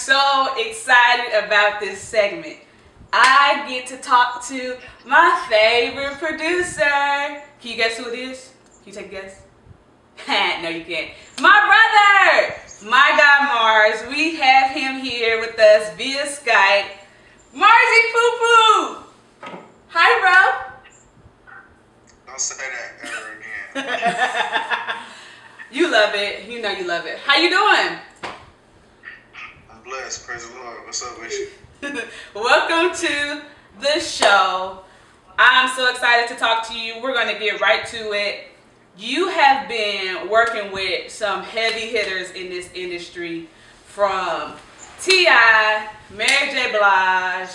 so excited about this segment. I get to talk to my favorite producer. Can you guess who it is? Can you take a guess? No, you can't. My brother, Myguymars. We have him here with us via Skype. Marzy Poo Poo. Hi, bro. Don't say that ever again. You love it. You know you love it. How you doing? I'm blessed. Praise the Lord. What's up with you? Welcome to the show. I'm so excited to talk to you. We're going to get right to it. You have been working with some heavy hitters in this industry, from T.I., Mary J. Blige,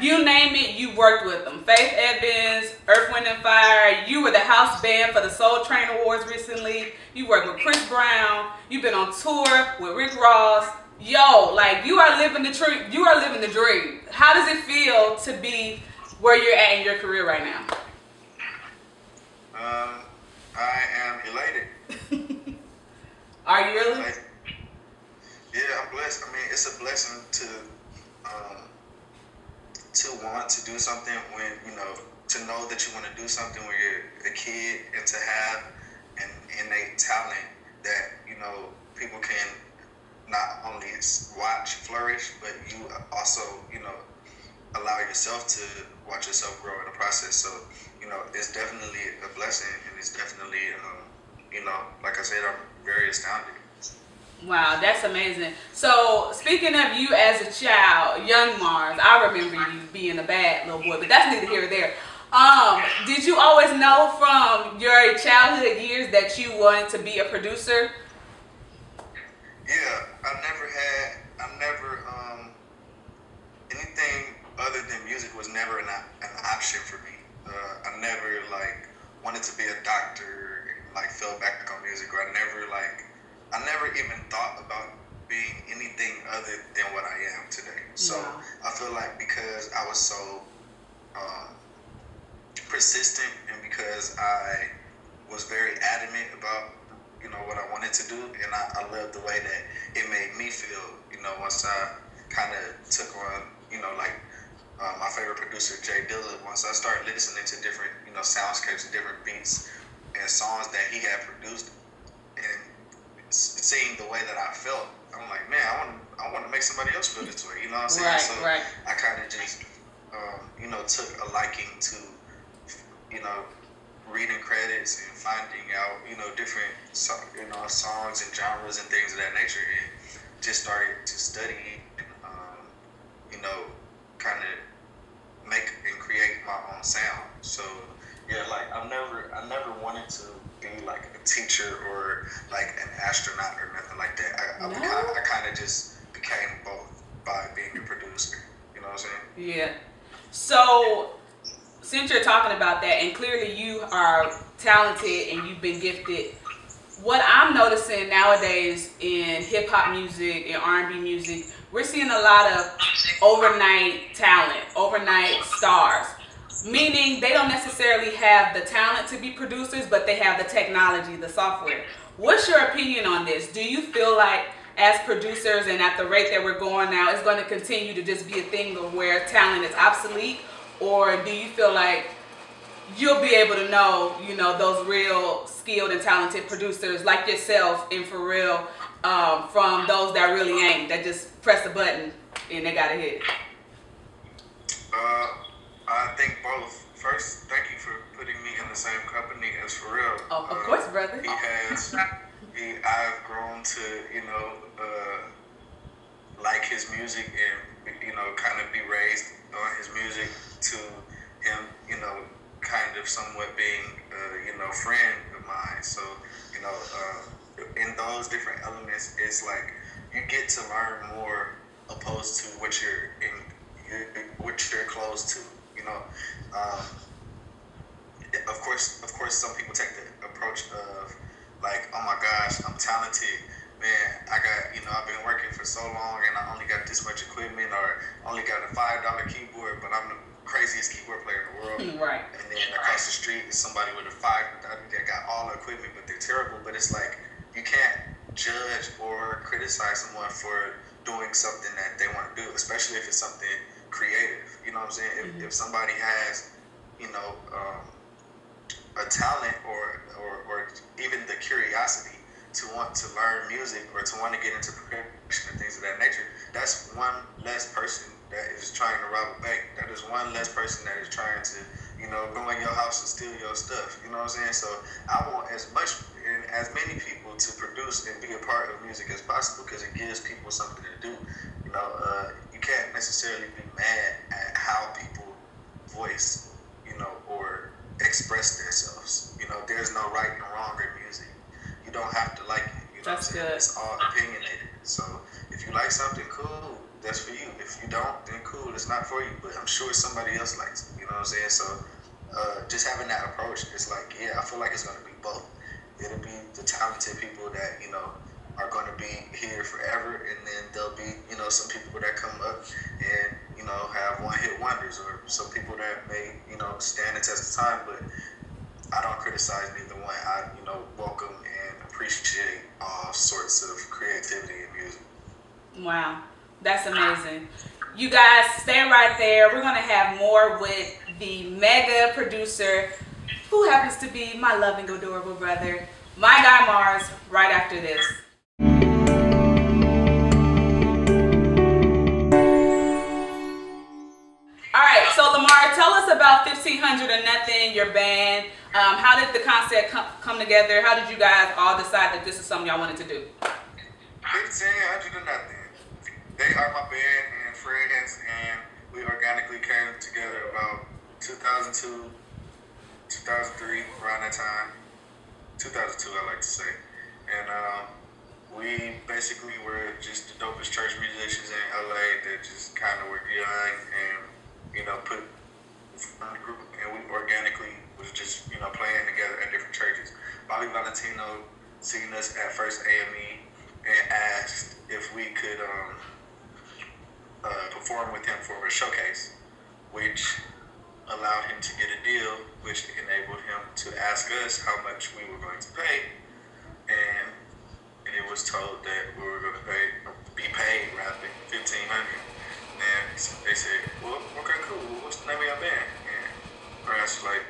you name it, you worked with them. Faith Evans, Earth, Wind & Fire. You were the house band for the Soul Train Awards recently. You worked with Chris Brown. You've been on tour with Rick Ross. Yo, like, you are living the dream. You are living the dream. How does it feel to be where you're at in your career right now? I am elated. Are you really? Yeah, I'm blessed. I mean, it's a blessing to want to do something when, you know, to know that you want to do something when you're a kid, and to have an innate talent that, you know, people can not only watch flourish, but you also, you know, allow yourself to watch yourself grow in the process. So, you know, it's definitely a blessing, and it's definitely, you know, like I said, I'm very astounded. Wow, that's amazing. So, speaking of you as a child, young Mars, I remember you being a bad little boy, but that's neither here nor there. Did you always know from your childhood years that you wanted to be a producer? Yeah, anything other than music was never an option for me. I never, like, wanted to be a doctor, like, fell back on music, or I never even thought about being anything other than what I am today. So wow. I feel like because I was so persistent, and because I was very adamant about, you know, what I wanted to do, and I loved the way that it made me feel, you know, once I kind of took on, you know, like, my favorite producer, Jay Dilla, once I started listening to different, you know, soundscapes and different beats and songs that he had produced, and seeing the way that I felt, I'm like, man, I want to make somebody else feel this way, you know what I'm saying? Right, so right. I kind of just, you know, took a liking to, you know, reading credits and finding out, you know, different, you know, songs and genres and things of that nature, and just started to study, you know, kind of make and create my own sound. So yeah, like I never wanted to be like a teacher or like an astronaut or nothing like that. I kind of just became both by being a producer. You know what I'm saying? Yeah. So, since you're talking about that, and clearly you are talented and you've been gifted, what I'm noticing nowadays in hip hop music and R&B music, we're seeing a lot of overnight talent, overnight stars. Meaning they don't necessarily have the talent to be producers, but they have the technology, the software. What's your opinion on this? Do you feel like as producers and at the rate that we're going now, it's going to continue to just be a thing where talent is obsolete? Or do you feel like you'll be able to know, you know, those real skilled and talented producers like yourself and for real, from those that really ain't, that just press a button and they got a hit? I think both. First, thank you for putting me in the same company as Pharrell. Oh, of course, brother. I've grown to, you know, like his music, and, you know, kind of be raised on his music, to him, you know, kind of somewhat being, you know, friend of mine. So, you know, in those different elements, it's like you get to learn more opposed to what you're close to. You know, of course, some people take the approach of like, oh my gosh, I'm talented, man. I've been working for so long, and I only got this much equipment, or only got a $5 keyboard, but I'm the craziest keyboard player in the world. Right. And then across the street is somebody with a $5 that got all the equipment, but they're terrible. But it's like you can't judge or criticize someone for doing something that they want to do, especially if it's something creative. You know what I'm saying? If somebody has, you know, a talent or even the curiosity to want to learn music or to want to get into production and things of that nature, that's one less person that is trying to rob a bank. That is one less person that is trying to, you know, go in your house and steal your stuff. You know what I'm saying? So I want as much and as many people to produce and be a part of music as possible because it gives people something to do. You know, you can't necessarily be mad at how people voice, you know, or express themselves. You know, there's no right and wrong in music. You don't have to like it. You know That's what I'm saying? good. It's all opinionated. So if you like something, cool, that's for you. If you don't, then cool, it's not for you. But I'm sure somebody else likes it. You know what I'm saying? So just having that approach is like, yeah, I feel like it's gonna be both. It'll be the talented people that, you know, are going to be here forever, and then there'll be, you know, some people that come up and, you know, have one-hit wonders, or some people that may, you know, stand the test of time. But I don't criticize neither one. I, you know, welcome and appreciate all sorts of creativity in music. Wow, that's amazing. You guys stay right there. We're going to have more with the mega producer who happens to be my loving, adorable brother, Myguymars, right after this. All right, so Lamar, tell us about 1500 or Nothing, your band. How did the concept come together? How did you guys all decide that this is something y'all wanted to do? 1500 or Nothing. They are my band and friends, and we organically came together about 2002, 2003, around that time. 2002, I like to say. And we basically were just the dopest church musicians in LA that just kind of were young and, you know, put in the group, and we organically was just, you know, playing together at different churches. Bobby Valentino seen us at First AME and asked if we could perform with him for a showcase, which allowed him to get a deal, which enabled him to ask us how much we were going to pay, and it was told that we were going to be paid rather 1,500. And they said, "Well, okay, cool. What's the name of your band?" And I was like,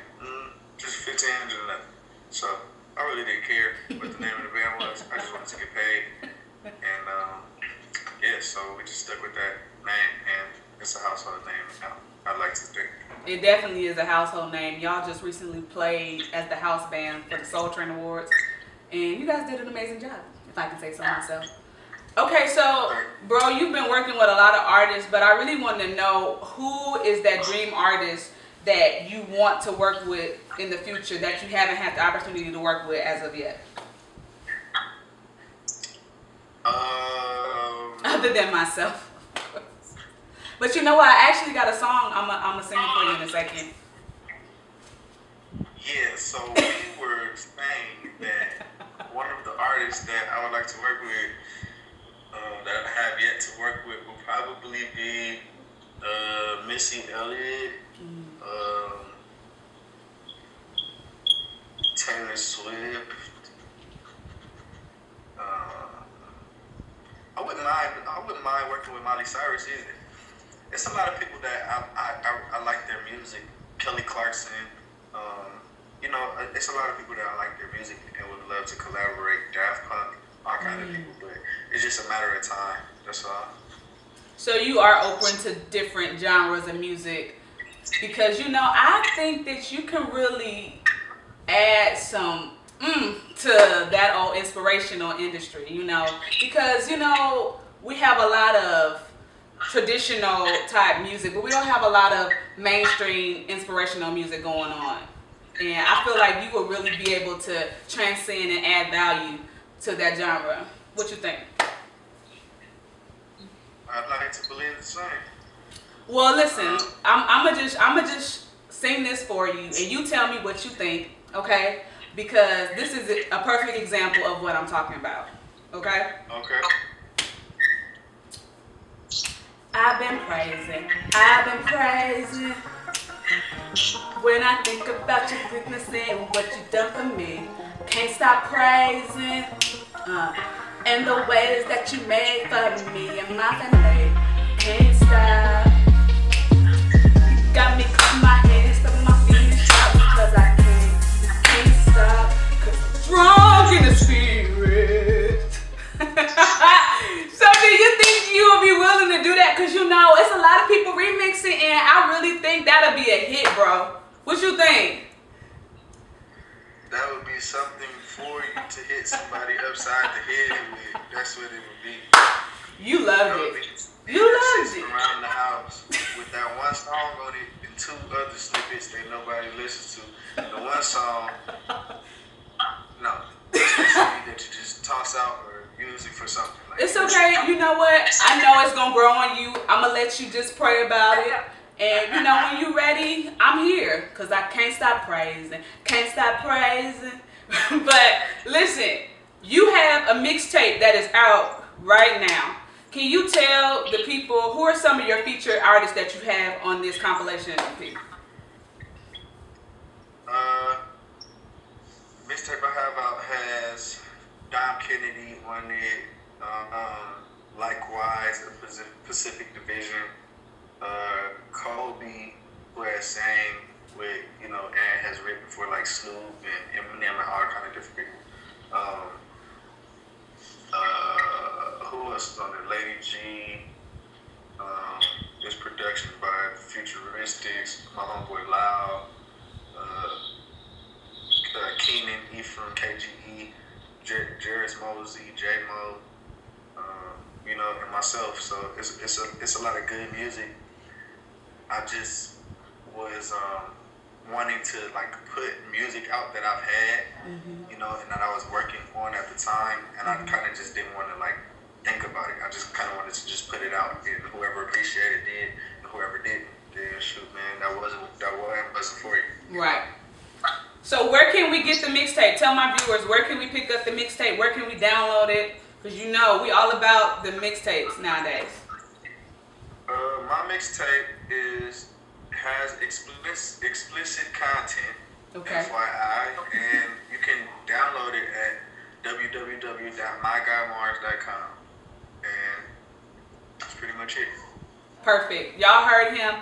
"Just 1,500 or Nothing." So I really didn't care what the name of the band was. I just wanted to get paid, and yeah, so we just stuck with that name, and it's a household name now. I like to think. It definitely is a household name. Y'all just recently played as the house band for the Soul Train Awards, and you guys did an amazing job, if I can say so myself. Okay, so, bro, you've been working with a lot of artists, but I really want to know who is that dream artist that you want to work with in the future that you haven't had the opportunity to work with as of yet? Other than myself. But you know what? I actually got a song. I'm gonna sing it for you in a second. Yeah, so we were saying that one of the artists that I would like to work with, that I have yet to work with, will probably be Missy Elliott, Taylor Swift. I wouldn't mind working with Miley Cyrus either. It's a lot of people that I like their music. Kelly Clarkson. You know, it's a lot of people that I like their music and would love to collaborate. Daft Punk, all kind of people, but it's just a matter of time. That's all. So you are open to different genres of music because, you know, I think that you can really add some to that old inspirational industry, you know, because, you know, we have a lot of traditional type music, but we don't have a lot of mainstream inspirational music going on. And I feel like you will really be able to transcend and add value to that genre. What you think? I'd like to believe the same. Well, listen, I'm just sing this for you, and you tell me what you think, okay? Because this is a perfect example of what I'm talking about, okay? Okay. I've been praising. When I think about your goodness and what you done for me, can't stop praising. And the ways that you made for me and my family can't stop. You got me cutting my hands, but my feet stop because I can't stop. Cause I'm strong in the spirit. So do you think you will be willing to do that? Cause you know, it's a lot of people remixing and I really think that'll be a hit, bro. What you think? That would be something for you to hit somebody upside the head with. That's what it would be. You loved it. You loved it. Around the house with that one song on it and two other snippets that nobody listens to. The one song, no, that you just toss out or use it for something. Like it's okay. You know what? I know it's gonna grow on you. I'm gonna let you just pray about it. And you know, when you ready, I'm here. Cause I can't stop praising. Can't stop praising. But listen, you have a mixtape that is out right now. Can you tell the people who are some of your featured artists that you have on this compilation EP? Mixtape I have out has Dom Kennedy on it. Likewise, the Pacific Division. Kobe, who has sang with, you know, and has written for like Snoop and Eminem and all kind of different people. Who else is on there? Lady G. There's production by Futuristics, my homeboy Loud, Keenan, Ephraim, KGE, Jarris Mosey, J-Mo, you know, and myself. So it's a lot of good music. I just was wanting to like put music out that I've had, you know, and that I was working on at the time, and I kind of just didn't want to like think about it. I just kind of wanted to just put it out, and whoever appreciated did, and whoever didn't, then shoot, man, that wasn't for you. Right. So where can we get the mixtape? Tell my viewers, where can we pick up the mixtape? Where can we download it? Because you know, we all about the mixtapes nowadays. My mixtape has explicit content, okay. FYI, and you can download it at www.myguymars.com, and that's pretty much it. Perfect. Y'all heard him.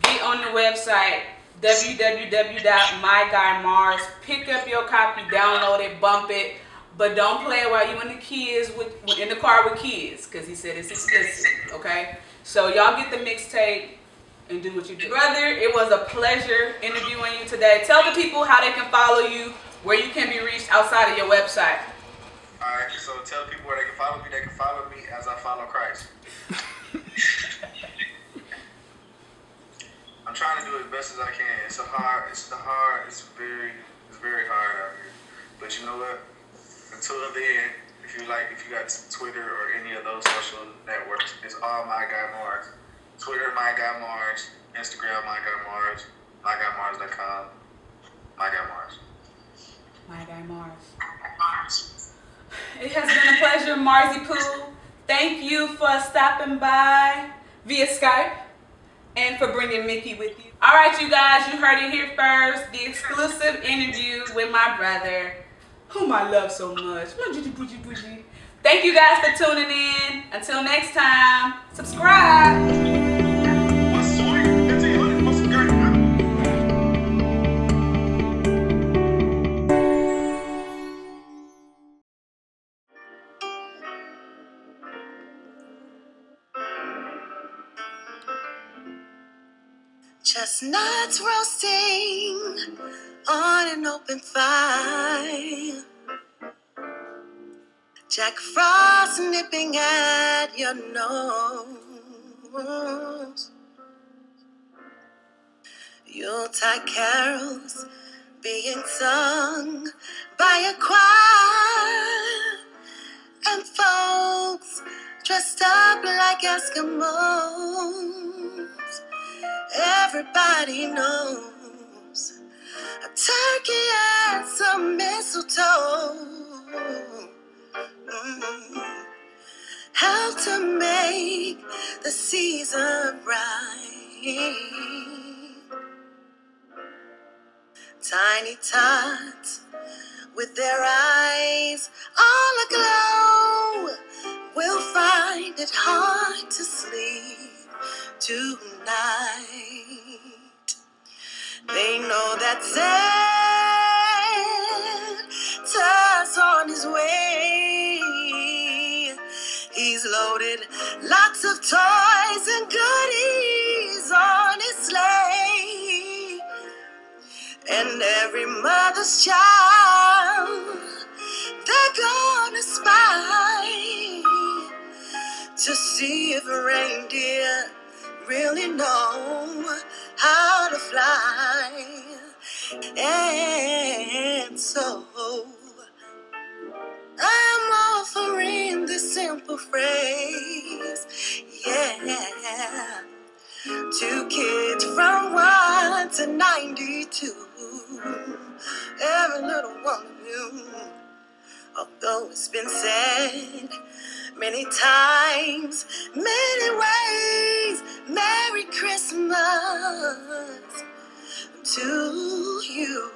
Get on the website www.myguymars. Pick up your copy, download it, bump it. But don't play it while you in the car with kids, because he said it's explicit, okay? So y'all get the mixtape and do what you do. Brother, it was a pleasure interviewing you today. Tell the people how they can follow you, where you can be reached outside of your website. Alright, so tell people where they can follow me. They can follow me as I follow Christ. I'm trying to do as best as I can. It's very hard out here. But you know what? Until then, if you got Twitter or any of those social networks, it's all Myguymars. Twitter, Myguymars. Instagram, Myguymars. Myguymars.com. Myguymars. Myguymars. It has been a pleasure, Marsy Poo. Thank you for stopping by via Skype and for bringing Mickey with you. All right, you guys, you heard it here first. The exclusive interview with my brother, whom I love so much. Thank you guys for tuning in. Until next time, subscribe. Chestnuts roasting on an open fire. Jack Frost nipping at your nose. Yuletide carols being sung by a choir. And folks dressed up like Eskimos. Everybody knows a turkey and some mistletoe help to make the season bright. Tiny tots with their eyes all aglow will find it hard to sleep tonight. They know that Santa's on his way. He's loaded lots of toys and goodies on his sleigh. And every mother's child, they're gonna spy to see if reindeer really know how to fly. And so I'm offering this simple phrase, yeah, to kids from 1 to 92. Every little one of you, although it's been said many times, many ways, Merry Christmas to you.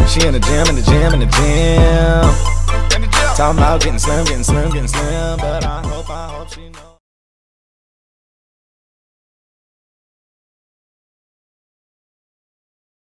She in the gym, in the gym, in the gym. Talking about getting slim, but I hope she knows.